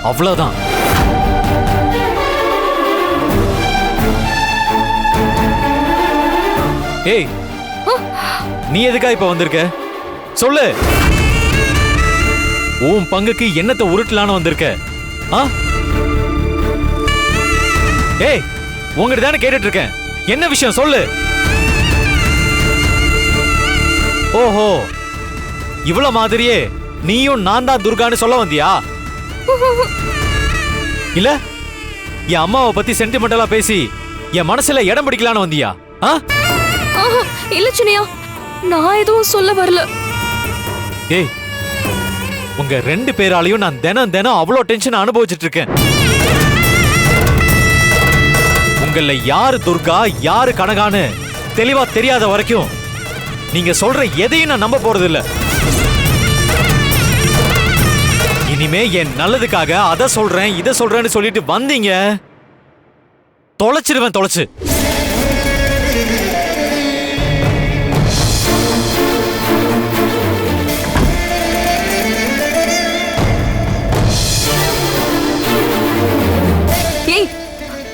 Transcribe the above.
அவ்வளவுதான். ஏய், நீ எதுக்கா இப்ப வந்திருக்க? சொல்லு. உன் பங்குக்கு என்னத்தை உருட்டலான்னு வந்திருக்க? ஏய், உங்ககிட்ட தானே கேட்டுட்டு இருக்கேன். என்ன விஷயம் சொல்லு. ஓஹோ, இவ்வளவு மாதிரியே நீயும் நான் தான் துர்கான்னு சொல்ல வந்தியா? இல்ல என் அம்மாவை பத்தி சென்டிமெண்டலா பேசி என் மனசுல இடம் பிடிக்கலான்னு வந்தியா? இல்ல சின்னையா, நான் எதுவும் சொல்ல வரல. ஏய், உங்க ரெண்டு பேராலையும் நான் தினம் தினம் அவ்வளோ டென்ஷன் அனுபவிச்சுட்டு இருக்கேன். உங்கள யாரு துர்கா யாரு கனகான்னு தெளிவா தெரியாத வரைக்கும் நீங்க சொல்ற எதையும் நான் நம்ப போறது இல்ல. இனிமே என் நல்லதுக்காக அதை சொல்றேன் இதை சொல்றேன்னு சொல்லிட்டு வந்தீங்க, தொலைச்சிடுவேன் தொலைச்சு.